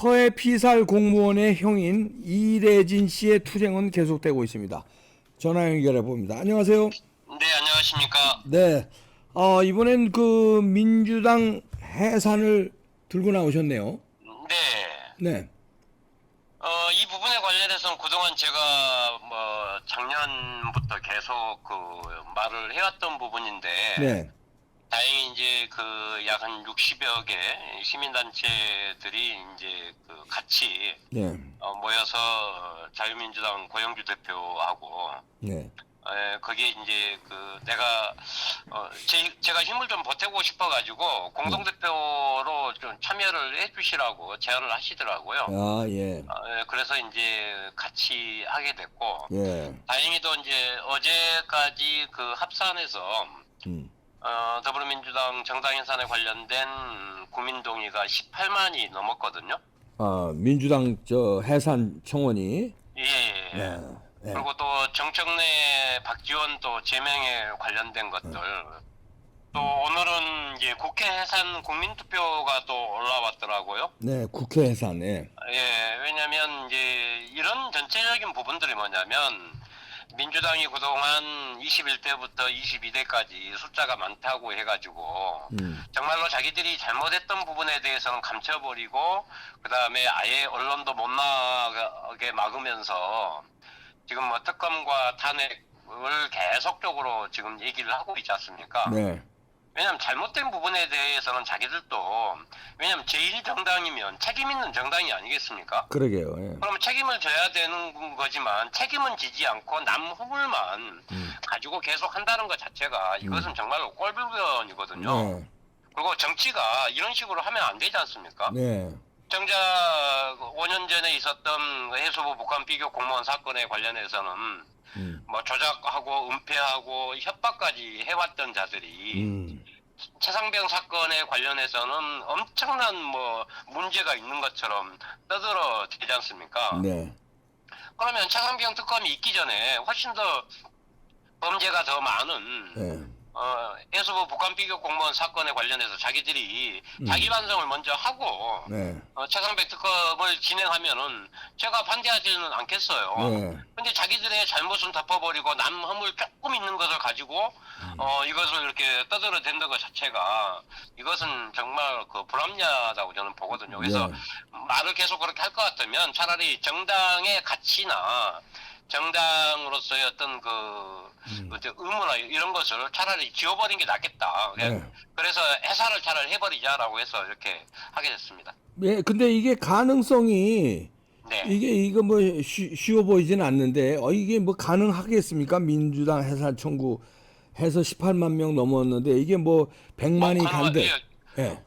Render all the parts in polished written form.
서해 피살 공무원의 형인 이래진 씨의 투쟁은 계속되고 있습니다. 전화 연결해 봅니다. 안녕하세요. 네, 안녕하십니까. 네. 이번엔 민주당 해산을 들고 나오셨네요. 네. 네. 이 부분에 관련해서는 그동안 제가 작년부터 계속 말을 해왔던 부분인데, 네. 다행히 이제 약 한 60여 개 시민단체들이 이제 같이, 네. 모여서 자유민주당 고영주 대표하고, 네. 거기에 이제 내가 제가 힘을 좀 보태고 싶어가지고 공동대표로 좀 참여를 해주시라고 제안을 하시더라고요. 아, 예. 그래서 이제 같이 하게 됐고, 예. 다행히도 이제 어제까지 합산에서 음. 더불어민주당 정당 해산에 관련된 국민동의가 18만이 넘었거든요. 민주당 해산 청원이. 예, 예. 네. 네. 그리고 또 정청래 박지원 또 제명에 관련된 것들, 또 오늘은 이제 국회 해산 국민투표가 또 올라왔더라고요. 네, 국회 해산에. 예, 왜냐면 이제 이런 전체적인 부분들이 뭐냐면, 민주당이 그동안 21대부터 22대까지 숫자가 많다고 해가지고 정말로 자기들이 잘못했던 부분에 대해서는 감춰버리고, 그 다음에 아예 언론도 못 나가게 막으면서 지금 특검과 탄핵을 계속적으로 지금 얘기를 하고 있지 않습니까? 네. 왜냐면 잘못된 부분에 대해서는 자기들도, 왜냐면 제1정당이면 책임 있는 정당이 아니겠습니까? 그러게요. 예. 그러면 책임을 져야 되는 거지만 책임은 지지 않고 남 허물만 가지고 계속 한다는 것 자체가 이것은 정말로 꼴불견이거든요. 네. 그리고 정치가 이런 식으로 하면 안 되지 않습니까? 네. 정작 5년 전에 있었던 해수부 북한 비교 공무원 사건에 관련해서는 조작하고 은폐하고 협박까지 해왔던 자들이 최상병 사건에 관련해서는 엄청난 문제가 있는 것처럼 떠들어대지 않습니까? 네. 그러면 최상병 특검이 있기 전에 훨씬 더 범죄가 더 많은 네. 해수부 북한 비교 공무원 사건에 관련해서 자기들이 자기 반성을 먼저 하고 네. 최상병 특검을 진행하면은 제가 반대하지는 않겠어요. 네. 근데 자기들의 잘못은 덮어버리고 남 허물 조금 있는 것을 가지고 이것을 이렇게 떠들어댄다는 것 자체가 이것은 정말 불합리하다고 저는 보거든요. 그래서 말을 계속 그렇게 할 것 같으면 차라리 정당의 가치나 정당으로서의 어떤 의무나 이런 것을 차라리 지워버린 게 낫겠다. 네. 그래서 해산을 차라리 해버리자라고 해서 이렇게 하게 됐습니다. 예, 근데 이게 가능성이 네. 이거 쉬워 보이진 않는데 이게 가능하겠습니까? 민주당 해산 청구 해서 18만 명 넘었는데 이게 100만이 간대. 예.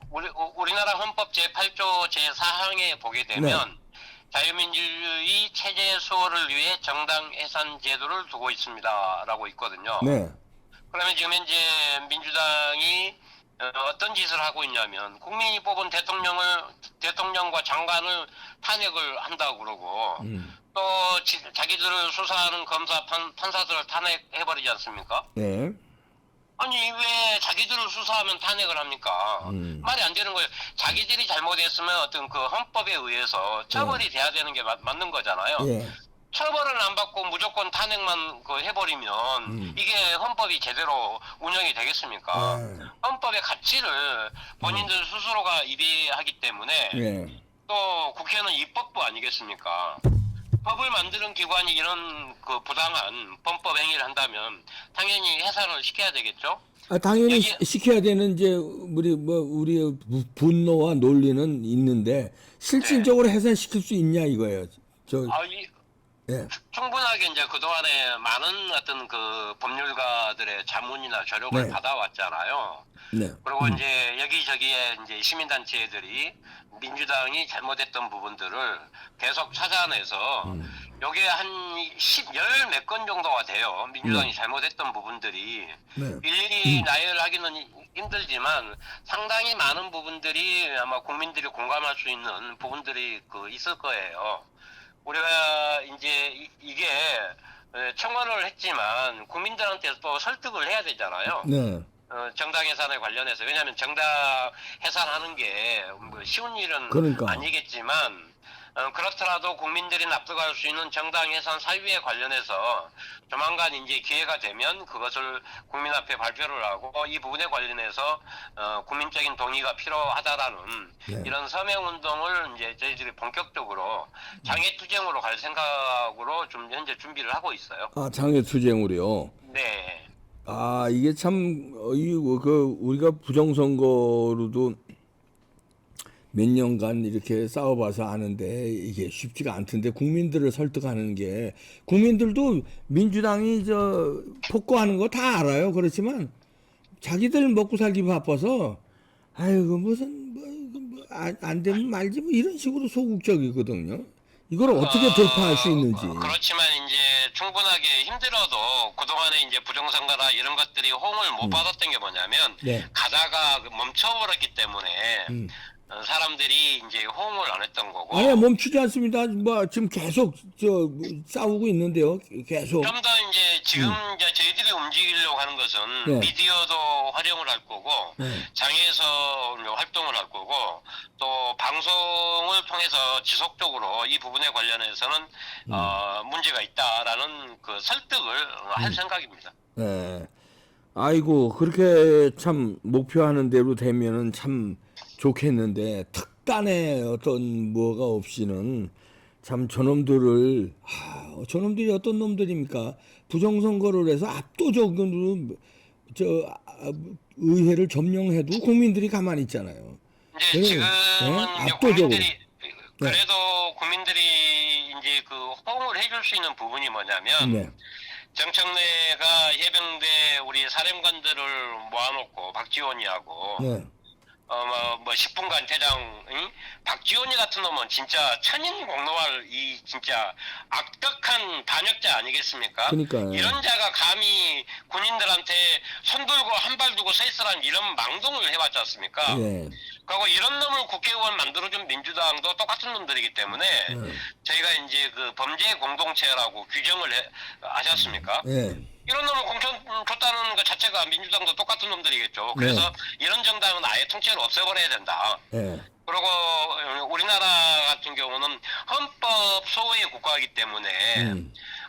우리나라 헌법 제8조 제4항에 보게 되면 자유민주주의 체제 수호를 위해 정당 해산 제도를 두고 있습니다라고 있거든요. 네. 그러면 지금 현재 민주당이 어떤 짓을 하고 있냐면 국민이 뽑은 대통령과 장관을 탄핵을 한다고 그러고 또 자기들을 수사하는 검사 판사들을 탄핵해버리지 않습니까? 네. 아니 왜 자기들을 수사하면 탄핵을 합니까? 말이 안 되는 거예요. 자기들이 잘못했으면 어떤 헌법에 의해서 처벌이 돼야 되는 게 맞는 거잖아요. 예. 처벌을 안 받고 무조건 탄핵만 해버리면 이게 헌법이 제대로 운영이 되겠습니까? 헌법의 가치를 본인들 스스로가 이해하기 때문에 예. 또 국회는 입법부 아니겠습니까? 법을 만드는 기관이 이런 부당한 범법 행위를 한다면 당연히 해산을 시켜야 되겠죠. 당연히 시켜야 되는 이제 우리의 분노와 논리는 있는데 실질적으로 해산시킬 수 있냐 이거예요. 예. 충분하게 이제 그동안에 많은 어떤 법률가들의 자문이나 조력을 받아왔잖아요. 네. 그리고 이제 여기저기에 이제 시민단체들이 민주당이 잘못했던 부분들을 계속 찾아내서 요게 한 10열 몇 건 정도가 돼요. 민주당이 잘못했던 부분들이 일일이 나열하기는 힘들지만 상당히 많은 부분들이 아마 국민들이 공감할 수 있는 부분들이 있을 거예요. 우리가 이제 이게 청원을 했지만 국민들한테 또 설득을 해야 되잖아요. 네. 정당 해산에 관련해서, 왜냐하면 정당 해산하는 게 뭐 쉬운 일은 그러니까. 아니겠지만, 그렇더라도 국민들이 납득할 수 있는 정당 해산 사유에 관련해서 조만간 이제 기회가 되면 그것을 국민 앞에 발표를 하고, 이 부분에 관련해서 국민적인 동의가 필요하다라는 네. 이런 서명 운동을 이제 저희들이 본격적으로 장애 투쟁으로 갈 생각으로 좀 현재 준비를 하고 있어요. 아, 장외투쟁으로요. 네. 아, 이게 참, 우리가 부정선거로도 몇 년간 이렇게 싸워봐서 아는데 이게 쉽지가 않던데 국민들을 설득하는 게 국민들도 민주당이 폭거하는 거 다 알아요. 그렇지만 자기들 먹고 살기 바빠서 아이고 무슨 안 되면 말지 뭐 이런 식으로 소극적이거든요. 이걸 어떻게 돌파할 수 있는지. 그렇지만 이제 충분하게 힘들어도 그동안에 이제 부정선거나 이런 것들이 호응을 못 받았던 게 뭐냐면, 네. 가다가 멈춰버렸기 때문에 음. 사람들이 이제 호응을 안 했던 거고. 아니 멈추지 않습니다. 뭐 지금 계속 싸우고 있는데요. 계속. 좀 더 이제 지금 이제 저희들이 움직이려고 하는 것은 네. 미디어도 활용을 할 거고, 네. 장에서 활동을 할 거고, 또 방송을 통해서 지속적으로 이 부분에 관련해서는 문제가 있다라는 그 설득을 할 생각입니다. 네. 아이고 그렇게 참 목표하는 대로 되면은 참 좋겠는데 특단의 어떤 뭐가 없이는 참 저놈들이 어떤 놈들입니까? 부정선거를 해서 압도적으로 의회를 점령해도 국민들이 가만히 있잖아요. 이제 네. 지금은 네? 이제 압도적으로. 국민들이, 그래도 국민들이 이제 그 호응을 해줄 수 있는 부분이 뭐냐면, 네. 정청래가 해병대 우리 사령관들을 모아놓고 박지원이하고 네. 뭐 10분간 대장, 박지원이 같은 놈은 진짜 천인공노할 이 진짜 악덕한 반역자 아니겠습니까? 그러니까요. 이런 자가 감히 군인들한테 손 들고 한 발 두고 서 있으라는 이런 망동을 해왔지 않습니까? 네. 그리고 이런 놈을 국회의원 만들어준 민주당도 똑같은 놈들이기 때문에 저희가 이제 그 범죄 공동체라고 규정을 하셨습니까? 네. 이런 놈을 공천 줬다는 것 자체가 민주당도 똑같은 놈들이겠죠. 그래서 이런 정당은 아예 통째로 없애버려야 된다. 네. 그리고 우리나라 같은 경우는 헌법 소의 국가이기 때문에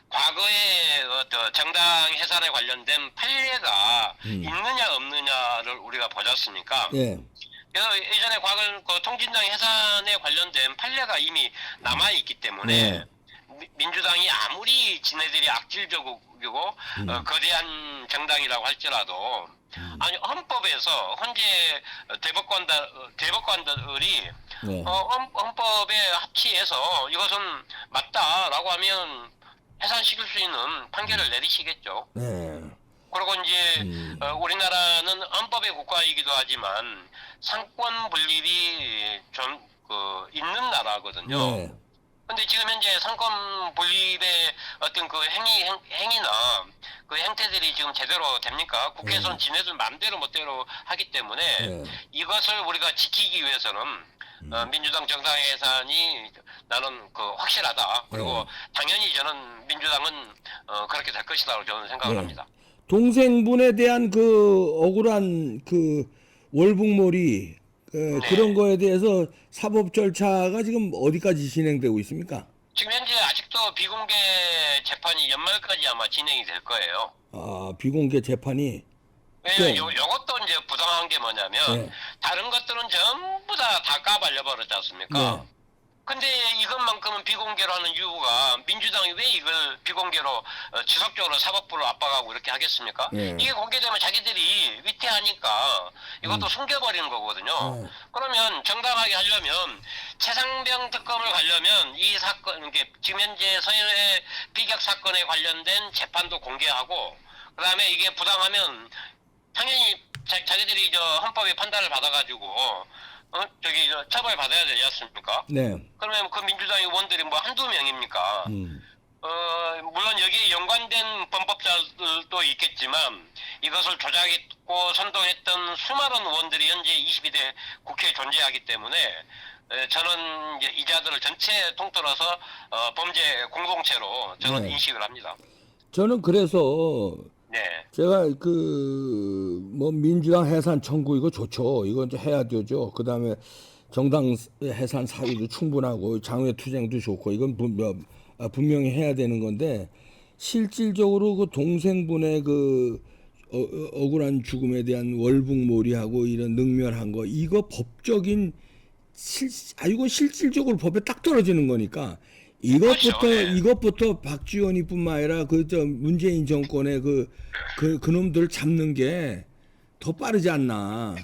과거에 정당 해산에 관련된 판례가 있느냐 없느냐를 우리가 보지 않습니까? 네. 그래서 예전에 과거 그 통진당 해산에 관련된 판례가 이미 남아 있기 때문에 민주당이 아무리 지네들이 악질적이고 거대한 정당이라고 할지라도 아니 헌법에서 현재 대법관들이 헌법에 합치해서 이것은 맞다라고 하면 해산시킬 수 있는 판결을 내리시겠죠. 네. 그리고 이제 우리나라는 헌법의 국가이기도 하지만 상권 분립이 좀 있는 나라거든요. 네. 근데 지금 현재 상권 분립의 어떤 그 행위나 그 형태들이 지금 제대로 됩니까? 국회에서는 지네들 마음대로 멋대로 하기 때문에 이것을 우리가 지키기 위해서는 민주당 정당 해산이 나는 확실하다. 그리고 당연히 저는 민주당은 그렇게 될 것이다라고 저는 생각을 합니다. 동생분에 대한 억울한 월북몰이 그런 거에 대해서 사법 절차가 지금 어디까지 진행되고 있습니까? 지금 현재 아직도 비공개 재판이 연말까지 아마 진행이 될 거예요. 아, 비공개 재판이? 왜냐면 요것도 이제 부당한 게 뭐냐면 다른 것들은 전부 다 까발려 버렸지 않습니까? 근데 이것만큼은 비공개로 하는 이유가 민주당이 왜 이걸 비공개로 지속적으로 사법부를 압박하고 이렇게 하겠습니까? 이게 공개되면 자기들이 위태하니까 이것도 숨겨버리는 거거든요. 그러면 정당하게 하려면 최상병 특검을 가려면 이 사건, 지금 현재 서해 피격 사건에 관련된 재판도 공개하고, 그 다음에 이게 부당하면 당연히 자기들이 헌법의 판단을 받아가지고 처벌 받아야 되지 않습니까? 네. 그러면 그 민주당 의원들이 뭐 한두 명입니까? 물론 여기에 연관된 범법자들도 있겠지만 이것을 조작했고 선동했던 수많은 의원들이 현재 22대 국회에 존재하기 때문에 저는 이제 이 자들을 전체 통틀어서 범죄 공동체로 저는 인식을 합니다. 저는 그래서 네. 제가 그 뭐 민주당 해산 청구 이거 좋죠. 이거 이제 해야 되죠. 그다음에 정당 해산 사유도 충분하고 장외 투쟁도 좋고 이건 분명히 해야 되는 건데 실질적으로 그 동생분의 그 억울한 죽음에 대한 월북몰이하고 이런 능멸한 거 이거 법적인 이거 실질적으로 법에 딱 떨어지는 거니까 이것부터 그렇죠. 네. 이것부터 박지원이뿐만 아니라 그 저 문재인 정권의 그놈들 잡는 게 더 빠르지 않나.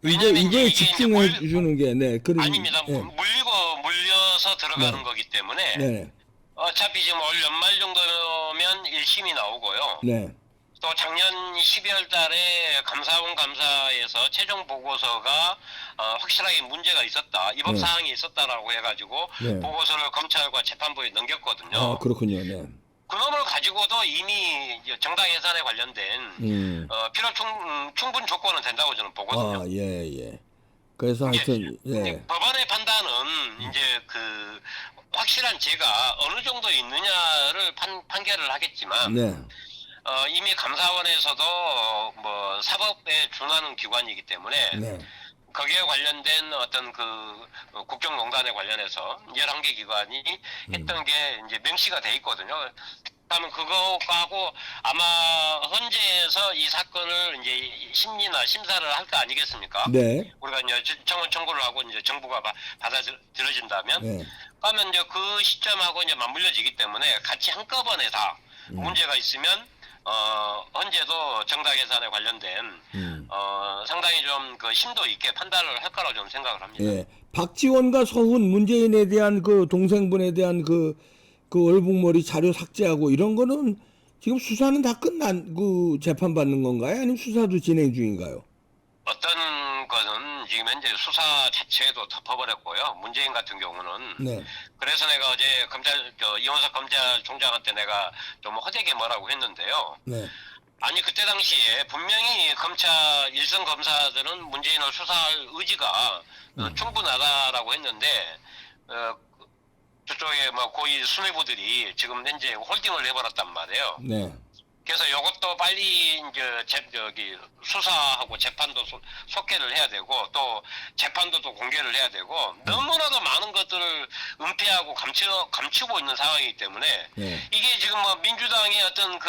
왜냐면 이거에 이게 집중해 이제 주는 게 네. 그런 아닙니다. 예. 물려서 들어가는 네. 거기 때문에 네. 어차피 지금 올 연말 정도면 1심이 나오고요. 네. 또 작년 12월 달에 감사에서 최종 보고서가 확실하게 문제가 있었다. 위법 네. 사항이 있었다라고 해가지고 네. 보고서를 검찰과 재판부에 넘겼거든요. 아, 그렇군요. 네. 그놈을 가지고도 이미 정당 예산에 관련된 필요 충분 조건은 된다고 저는 보거든요. 아, 예, 예. 그래서 하여튼 예. 법원의 판단은 이제 그 확실한 죄가 어느 정도 있느냐를 판결을 하겠지만 네. 이미 감사원에서도 뭐 사법에 준하는 기관이기 때문에 네. 거기에 관련된 어떤 그 국정농단에 관련해서 11개 기관이 했던 게 이제 명시가 돼 있거든요. 그러면 그거하고 아마 헌재에서 이 사건을 이제 심리나 심사를 할 거 아니겠습니까? 네. 우리가 이제 청원 청구를 하고 이제 정부가 받아들여진다면, 네. 그러면 이제 그 시점하고 이제 맞물려지기 때문에 같이 한꺼번에 다 문제가 있으면 헌재도 정당 예산에 관련된 상당히 좀 그 심도 있게 판단을 할 거라고 저는 생각을 합니다. 예. 박지원과 서훈 문재인에 대한 그 동생분에 대한 그 월북머리 자료 삭제하고 이런 거는 지금 수사는 다 끝난 그 재판 받는 건가요? 아니면 수사도 진행 중인가요? 어떤 것은 지금 현재 수사 자체도 덮어버렸고요. 문재인 같은 경우는. 네. 그래서 내가 어제 이원석 검찰총장한테 내가 좀 허되게 뭐라고 했는데요. 네. 아니 그때 당시에 분명히 검찰 일선 검사들은 문재인을 수사할 의지가 충분하다라고 했는데 저쪽에 뭐 고위 수뇌부들이 지금 현재 홀딩을 해버렸단 말이에요. 네. 그래서 이것도 빨리 이제 저기 수사하고 재판도 속개를 해야 되고 또 재판도 또 공개를 해야 되고 너무나도 많은 것들을 은폐하고 감추고 있는 상황이기 때문에 네. 이게 지금 뭐 민주당의 어떤 그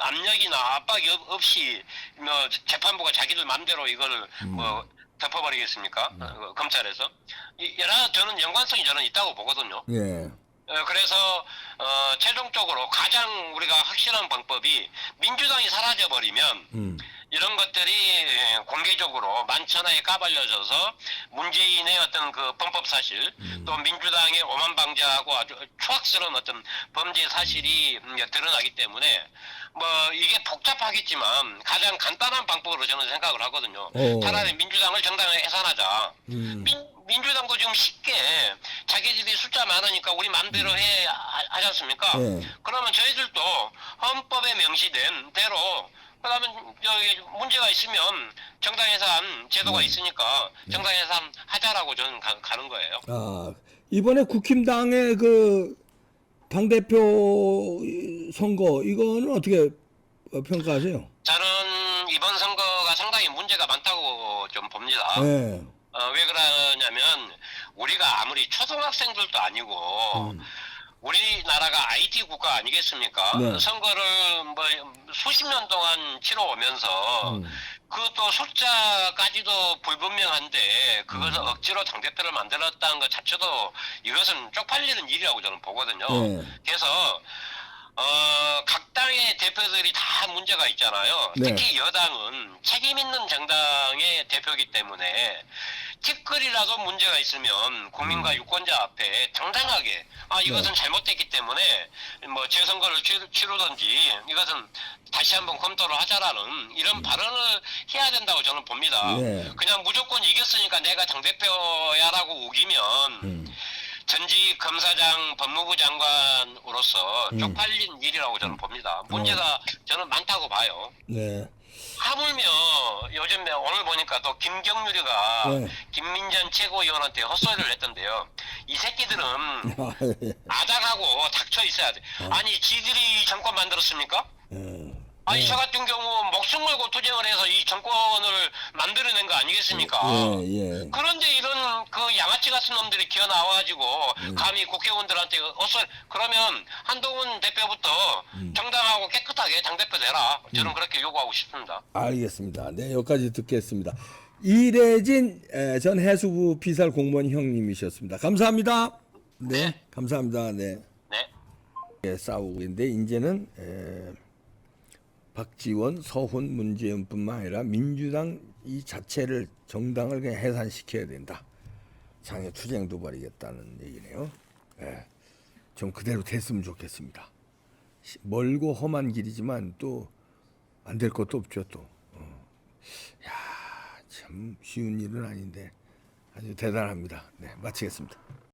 압력이나 압박이 없이 뭐 재판부가 자기들 맘대로 이걸 뭐 덮어버리겠습니까? 검찰에서 저는 연관성이 저는 있다고 보거든요. 예. 그래서 최종적으로 가장 우리가 확실한 방법이 민주당이 사라져버리면 이런 것들이 공개적으로 만천하에 까발려져서 문재인의 어떤 그 범법 사실 또 민주당의 오만방자하고 아주 추악스러운 어떤 범죄 사실이 드러나기 때문에 뭐 이게 복잡하겠지만 가장 간단한 방법으로 저는 생각을 하거든요. 차라리 민주당을 정당에 해산하자. 민주당도 지금 쉽게 자기들이 숫자 많으니까 우리 마음대로 하지 않습니까? 네. 그러면 저희들도 헌법에 명시된 대로 그러면 여기 문제가 있으면 정당 해산 제도가 있으니까 정당 해산 하자라고 저는 가는 거예요. 아, 이번에 국힘당의 그 당대표 선거 이거는 어떻게 평가하세요? 저는 이번 선거가 상당히 문제가 많다고 좀 봅니다. 네. 왜 그러냐면 우리가 아무리 초등학생들도 아니고 우리나라가 IT 국가 아니겠습니까? 네. 선거를 뭐 수십 년 동안 치러오면서 그것도 숫자까지도 불분명한데 그것을 억지로 당대표를 만들었다는 것 자체도 이것은 쪽팔리는 일이라고 저는 보거든요. 네. 그래서 각 당의 대표들이 다 문제가 있잖아요. 네. 특히 여당은 책임 있는 정당의 대표이기 때문에 티끌이라도 문제가 있으면 국민과 유권자 앞에 당당하게 이것은 잘못됐기 때문에 뭐 재선거를 치르든지 이것은 다시 한번 검토를 하자라는 이런 발언을 해야 된다고 저는 봅니다. 네. 그냥 무조건 이겼으니까 내가 당대표야라고 우기면 전직 검사장 법무부 장관으로서 쪽팔린 일이라고 저는 봅니다. 문제가 저는 많다고 봐요. 네. 하물며 요즘 오늘 보니까 또 김경률이가 네. 김민전 최고위원한테 헛소리를 했던데요. 이 새끼들은 아작하고 닥쳐 있어야 돼. 아니 지들이 정권 만들었습니까? 아니 저 같은 경우 목숨 걸고 투쟁을 해서 이 정권을 만들어낸 거 아니겠습니까? 예, 예. 그런데 이런 그 양아치 같은 놈들이 기어 나와가지고 감히 국회의원들한테 어서 그러면 한동훈 대표부터 정당하고 깨끗하게 당대표 되라. 저는 그렇게 요구하고 싶습니다. 알겠습니다. 네, 여기까지 듣겠습니다. 이래진 전 해수부 비살 공무원 형님이셨습니다. 감사합니다. 네, 감사합니다. 네. 네. 예, 싸우고 있는데 이제는 박지원, 서훈, 문재인뿐만 아니라 민주당 이 자체를 정당을 그냥 해산시켜야 된다. 장애 투쟁도 벌이겠다는 얘기네요. 예, 좀 그대로 됐으면 좋겠습니다. 멀고 험한 길이지만 또 안 될 것도 없죠 또. 야, 참 쉬운 일은 아닌데 아주 대단합니다. 네, 마치겠습니다.